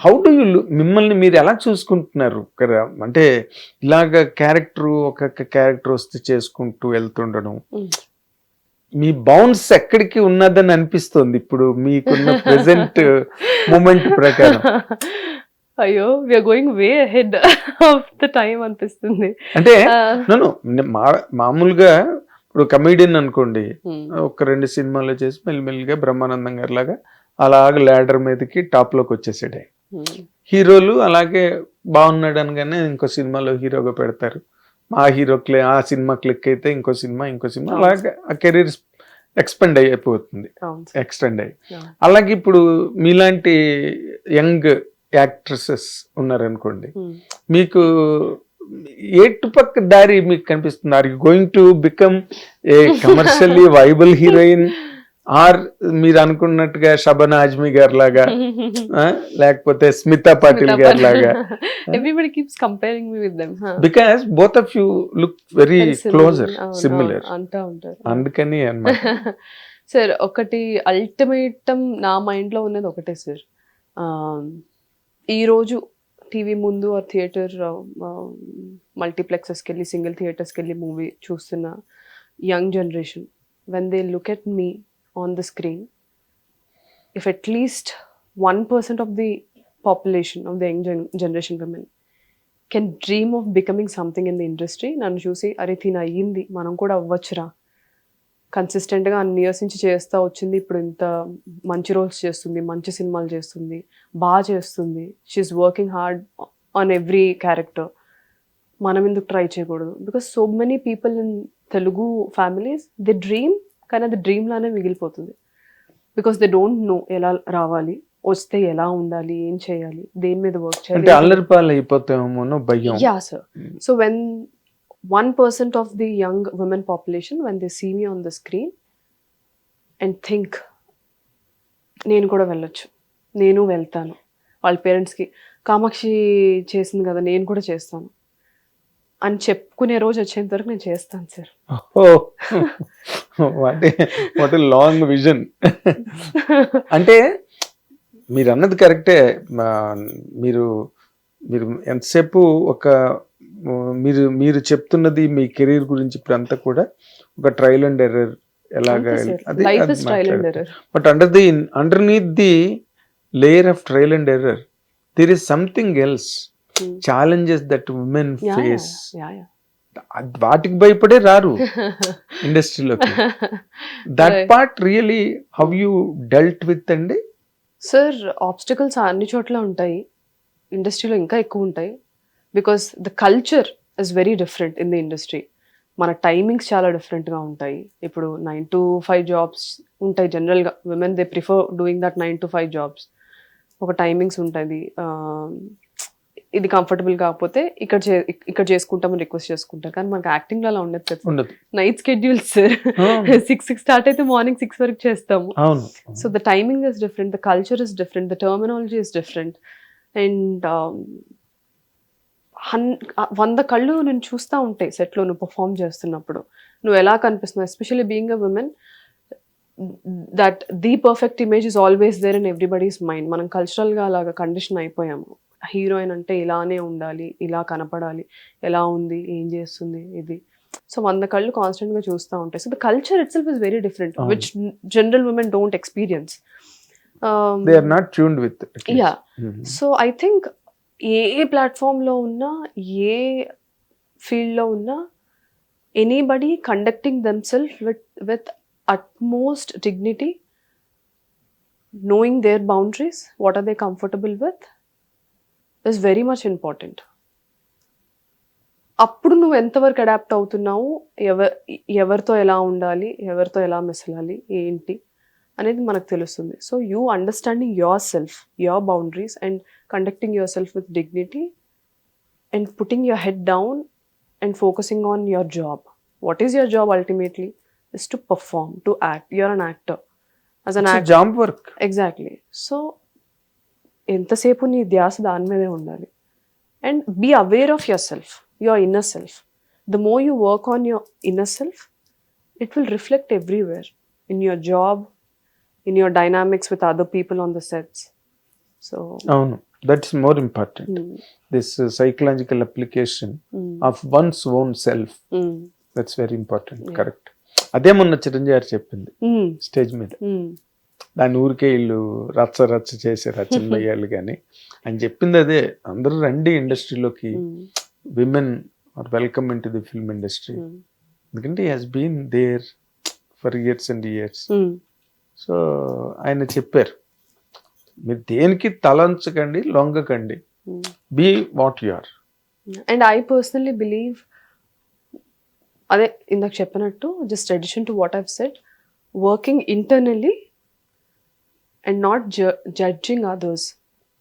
How do you మిమ్మల్ని మీరు ఎలా చూసుకుంటున్నారు కదా? అంటే ఇలాగ క్యారెక్టర్ ఒక్కొక్క క్యారెక్టర్ వస్తే చేసుకుంటూ వెళ్తుండడం, మీ బౌన్స్ ఎక్కడికి ఉన్నదని అనిపిస్తుంది ఇప్పుడు మీకున్న ప్రెసెంట్ మూమెంట్ ప్రకారం? అయ్యో, we're going way ahead of the time అనిపిస్తుంది. అంటే నన్ను మామూలుగా ఇప్పుడు కమీడియన్ అనుకోండి, ఒక 2 సినిమాలు చేసి మెల్లిమెల్లిగా బ్రహ్మానందం గారి లాగా అలాగ ల్యాడర్ మీదకి టాప్ లోకి వచ్చేసాడు. హీరోలు అలాగే బాగున్నాడు అనగానే ఇంకో సినిమాలో హీరోగా పెడతారు. ఆ హీరో ఆ సినిమా క్లిక్ అయితే ఇంకో సినిమా అలాగే ఆ కెరీర్ ఎక్స్టెండ్ అయిపోతుంది. అలాగే ఇప్పుడు మీలాంటి యంగ్ యాక్ట్రెసెస్ ఉన్నారనుకోండి, మీకు ఎటుపక్క దారి మీకు కనిపిస్తుంది? Are you going to become a commercially viable heroine, or మీరు అనుకున్నట్టుగా షబనా ఆజ్మీ గారి లాగా, లేకపోతే స్మితా పాటిల్ గారి లాగా? Everybody keeps comparing me with them. Because both of you look very closer, similar. అంటా ఉంటారు. అందుకని అన్నమాట. సార్, ఒకటి అల్టిమేటం నా మైండ్ లో ఉన్నది ఒకటే సార్. ఈరోజు టీవీ ముందు ఆ థియేటర్ మల్టీప్లెక్సెస్కి వెళ్ళి సింగిల్ థియేటర్స్కి వెళ్ళి మూవీ చూస్తున్న young generation, when they look at me on the screen, if at least 1% of the population of the young generation women can dream of becoming something in the industry, నన్ను చూసి అరే తిన అయ్యింది, మనం కూడా అవ్వచ్చురా, కన్సిస్టెంట్గా అన్ని ఇయర్స్ నుంచి చేస్తూ వచ్చింది, ఇప్పుడు ఇంత మంచి రోల్స్ చేస్తుంది, మంచి సినిమాలు చేస్తుంది, బాగా చేస్తుంది, she's working hard on every character, మనం ఎందుకు ట్రై చేయకూడదు? Because so many people in Telugu families they dream, కానీ అది డ్రీమ్ లానే మిగిలిపోతుంది. బికాస్ దే డోంట్ నో ఎలా రావాలి, వస్తే ఎలా ఉండాలి, ఏం చేయాలి, దేని మీద వర్క్ చేయాలి. Yeah sir. So when 1% of the young women population, when they see me on the screen and think నేను కూడా వెళ్ళొచ్చు, నేను వెళ్తాను, వాళ్ళ పేరెంట్స్కి కామాక్షి చేసింది కదా నేను కూడా చేస్తాను అని చెప్పుకునే రోజు వచ్చేంత వరకు నేను చేస్తాను sir. What a long vision. అంటే మీరు అన్నది కరెక్టే. మీరు మీరు ఎంతసేపు మీరు చెప్తున్నది మీ కెరీర్ గురించి ఇప్పుడు అంతా కూడా ఒక ట్రయల్ అండ్ ఎర్రర్ ఎలాగా, but underneath the layer of trial and error there is something else, challenges that women face. వాటికి భయపడే రారు ఇండస్ట్రీలోకి. That part really how you dealt with అండి? సార్, ఆబ్స్టికల్స్ అన్ని చోట్ల ఉంటాయి, ఇండస్ట్రీలో ఇంకా ఎక్కువ ఉంటాయి. Because the culture is very different in the industry. మన టైమింగ్స్ చాలా డిఫరెంట్గా ఉంటాయి. ఇప్పుడు 9 to 5 జాబ్స్ ఉంటాయి జనరల్గా. Women they prefer doing that 9 to 5 jobs. ఒక టైమింగ్స్ ఉంటుంది. ఇది కంఫర్టబుల్ కాకపోతే ఇక్కడ చేసుకుంటామని రిక్వెస్ట్ చేసుకుంటారు. కానీ మనకి యాక్టింగ్ అలా ఉండదు. నైట్ స్కెడ్యూల్స్ సార్, 6 స్టార్ట్ అయితే మార్నింగ్ 6 వరకు చేస్తాము. So the timing is different, the culture is different, the terminology is different. And 100 కళ్ళు నేను చూస్తూ ఉంటాయి సెట్లో నువ్వు పర్ఫామ్ చేస్తున్నప్పుడు, నువ్వు ఎలా కనిపిస్తున్నావు. Especially being a women, that the perfect image is always there in everybody's mind. మనం కల్చరల్గా అలాగా కండిషన్ అయిపోయాము. హీరోయిన్ అంటే ఇలానే ఉండాలి, ఇలా కనపడాలి, ఎలా ఉంది, ఏం చేస్తుంది, ఇది. సో 100 కళ్ళు కాన్స్టెంట్గా చూస్తూ ఉంటాయి. So the culture itself is very different, which general women don't experience. They are not tuned with it. Yeah. So I think ఏ ప్లాట్ఫామ్లో ఉన్నా, ఏ ఫీల్డ్లో ఉన్నా, anybody conducting themselves with utmost dignity, knowing their boundaries, what are they comfortable with, is very much important. అప్పుడు నువ్వు ఎంతవరకు adapt అవుతున్నావు, ఎవరితో ఎలా ఉండాలి, ఎవరితో ఎలా మెసలాలి, ఏంటి అనేది మనకు తెలుస్తుంది. So you understanding yourself, your boundaries and conducting yourself with dignity and putting your head down and focusing on your job. What is your job ultimately? Is to perform, to act. You're an actor. Job work. Exactly. సో ఎంతసేపు నీ ధ్యాస దాని మీదే ఉండాలి. And be aware of yourself, your inner self. The more you work on your inner self, it will reflect everywhere, in your job, in your dynamics with other people on the sets. So అవును, that's more important. This psychological application of one's own self, that's very important. Correct. అదే మొన్న చిరంజీవి గారు చెప్పింది stage మీద. దాని ఊరికే వీళ్ళు రచ్చ చేశారు చిన్నయ్యాళ్ళు కానీ అని చెప్పింది అదే. అందరూ రండి ఇండస్ట్రీలోకి, women are welcome in to the film industry. ఎందుకంటే he has been there for years and years. So ఆయన చెప్పారు, మీరు దేనికి తలంచకండి, లొంగకండి, be what you are. And I personally believe, అదే ఇందాక చెప్పినట్టు, just addition to what I've said, working internally and not judging others.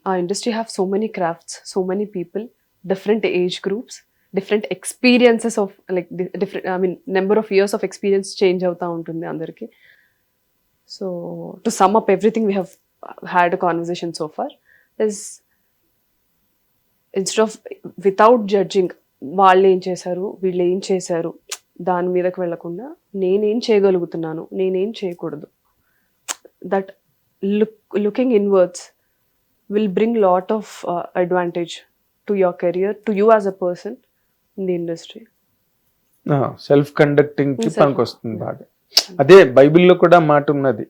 Our industry have so many crafts, so many people, different age groups, different experiences of like different, I mean number of years of experience change avta untundi andarki. So to sum up everything we have had a conversation so far is, instead of without judging వాళ్ళు ఏం చేశారు వీళ్ళు ఏం చేశారు దాని మీదకి వెళ్ళకుండా నేనేం చేయగలుగుతున్నాను నేనేం చేయకూడదు, that looking inwards will bring lot of advantage to your career, to you as a person in the industry. Self conducting కి పనికి వస్తుంది బాగా. అదే బైబిల్లో కూడా మాట ఉన్నది,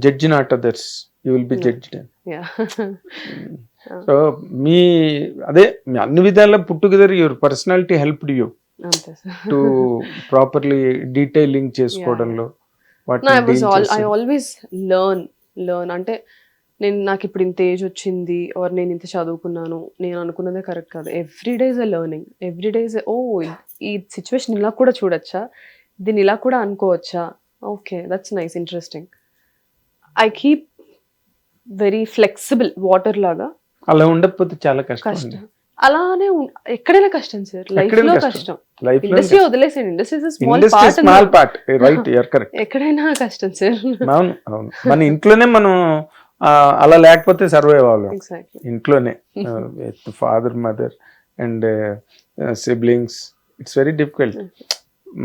judge not others, you will be judged. So మీ అదే మీ అన్ని విధాల put together your personality helped you to properly detailing చేసుకోవడంలో. I always learn అంటే నాకు ఇప్పుడు ఇంత ఏజ్ వచ్చింది, ఆర్ నేను ఇంత చదువుకున్నాను, నేను అనుకున్నదే కరెక్ట్ కాదు. Every day is a learning, every day is ఓ ఈ సిచ్యువేషన్ ఇలా కూడా చూడొచ్చా, దీన్ని ఇలా కూడా అనుకోవచ్చా, okay that's nice, interesting. I keep very flexible, water లాగా. అలా ఉండకపోతే చాలా కష్టం. అలానే ఎక్కడైనా కష్టం సార్, లైఫ్ లో కష్టం. ఇండస్ట్రీ వదిలేసండి, industry small part, right, you are correct. ఎక్కడైనా కష్టం సార్. అవును అవును. మన ఇంట్లోనే మనం అలా లేకపోతే సర్వైవ్ అవ్వాలి. ఇంట్లోనే father mother and siblings, it's very difficult.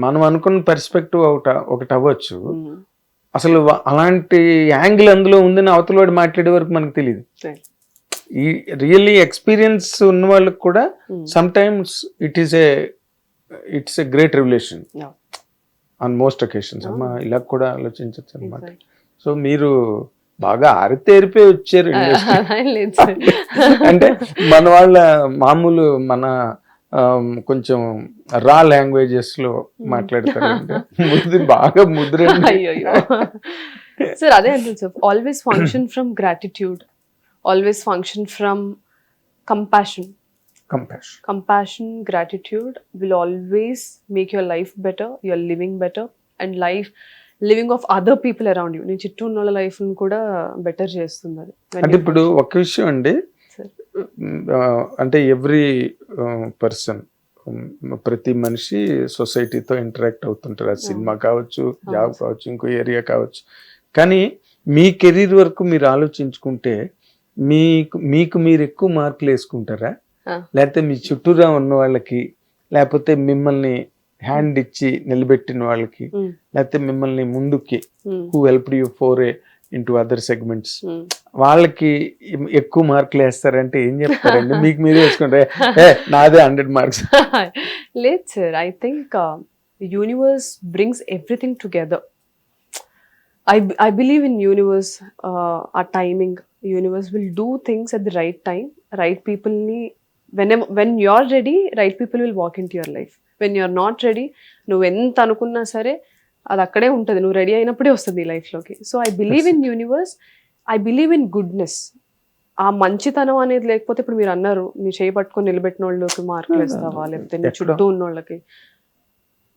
మనం అనుకున్న పర్స్పెక్టివ్ ఒకటి అవ్వచ్చు, అసలు అలాంటి యాంగిల్ అందులో ఉందని అవతల వాడు మాట్లాడే వరకు మనకు తెలియదు. ఈ రియల్లీ ఎక్స్పీరియన్స్ ఉన్న వాళ్ళకి కూడా some times it's a great revolution on most occasions. అమ్మా ఇలా కూడా ఆలోచించచ్చు అనమాట. సో మీరు బాగా ఆరితేరిపోయి వచ్చారు అంటే మన వాళ్ళ మామూలు మన కొంచెం రా లాంగ్వేజెస్ లో మాట్లాడతారు, బాగా ముద్ర. సార్ అదే అంటే sir, always function from gratitude, always function from compassion, gratitude will always make your life better, your living better, and living of other people around you, నీ చుట్టూ ఉన్న లైఫ్ ని కూడా బెటర్ చేస్తుంది. అంటే ఇప్పుడు ఒక విషయం అండి, అంటే ఎవ్రీ పర్సన్, ప్రతి మనిషి సొసైటీతో ఇంటరాక్ట్ అవుతుంటారు. అది సినిమా కావచ్చు, జాబ్ కావచ్చు, ఇంకో ఏరియా కావచ్చు. కానీ మీ కెరీర్ వరకు మీరు ఆలోచించుకుంటే మీకు మీరు ఎక్కువ మార్కులు వేసుకుంటారా, లేకపోతే మీ చుట్టూరా ఉన్న వాళ్ళకి, లేకపోతే మిమ్మల్ని హ్యాండ్ ఇచ్చి నిలబెట్టిన వాళ్ళకి, లేకపోతే మిమ్మల్ని ముందుకి who helped you four into other segments, వాళ్ళకి ఎక్కువ మార్కులు వేస్తారంటే ఏం చెప్తారండి? మీకు మీరే వేసుకుంటారా, నాదే 100 మార్క్స్? లేదు sir, I think universe brings everything together. I believe in universe, our timing. Universe will do things at the right time. Right people ni when you're ready, right people will walk into your life. When you're not ready, నువ్వు ఎంత అనుకున్నా సరే అది అక్కడే ఉంటుంది, నువ్వు ready అయినప్పుడే వస్తుంది ఈ లైఫ్లోకి. So I believe in universe, I believe in goodness. ఆ మంచితనం అనేది లేకపోతే, ఇప్పుడు మీరు అన్నారు నీ చేయి పట్టుకొని నిలబెట్టిన వాళ్ళకి మార్కులు వేస్తావా, లేకపోతే నీ చుట్టూ ఉన్న వాళ్ళకి.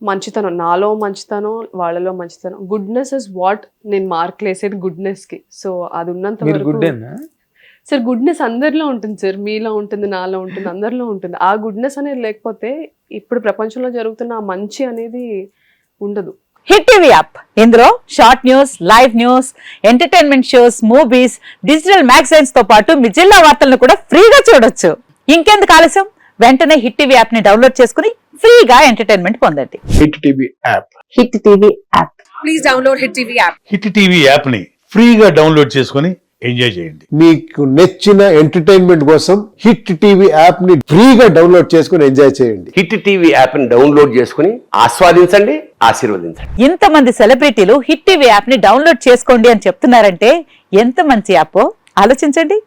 మంచితనం, నాలో మంచితనం, వాళ్ళలో మంచితనం, గుడ్నెస్ ఇస్ వాట్ నేను మార్కులు వేసేది గుడ్నెస్ కి. సో అది ఉన్నంత వరకు సార్ గుడ్నెస్ అందరిలో ఉంటుంది సార్, మీలో ఉంటుంది, నాలో ఉంటుంది, అందరిలో ఉంటుంది. ఆ గుడ్నెస్ అనేది లేకపోతే ఇప్పుడు ప్రపంచంలో జరుగుతున్న ఆ మంచి అనేది ఉండదు. హిట్ టీవీ యాప్, ఇందులో short news, live news, entertainment shows, movies, digital magazines తో పాటు మీ జిల్లా వార్తలను కూడా ఫ్రీగా చూడొచ్చు. ఇంకెందుకు ఆలస్యం, వెంటనే హిట్ టీవీ యాప్ ని డౌన్లోడ్ చేసుకుని ఫ్రీగా ఎంటర్టైన్మెంట్ పొందండి. Hit TV app, hit TV app, please download hit TV app. Hit TV app ని ఫ్రీగా డౌన్లోడ్ చేసుకుని ఎంజాయ్ చేయండి. మీకు నచ్చిన ఎంటర్టైన్మెంట్ కోసం హిట్ టీవీ యాప్ ని ఫ్రీగా డౌన్లోడ్ చేసుకుని ఎంజాయ్ చేయండి. హిట్ టీవీ యాప్ ని డౌన్లోడ్ చేసుకుని ఆస్వాదించండి, ఆశీర్వదించండి. ఇంతమంది సెలబ్రిటీలు హిట్ టీవీ యాప్ ని డౌన్లోడ్ చేసుకోండి అని చెప్తున్నారంటే ఎంత మంచి యాప్ ఆలోచించండి.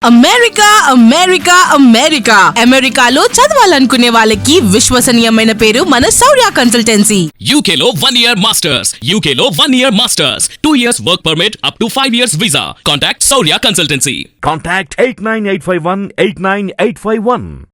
అమెరికా అమెరికా అమెరికా అమెరికాలో చదవాలనుకునే వాళ్ళకి విశ్వసనీయమైన పేరు మన శౌర్య కన్సల్టెన్సీ. UK లో 1 year masters. UK లో 1 year masters. 2 years work permit up to 5 years visa. Contact Saurya Consultancy. Contact 89851 89851.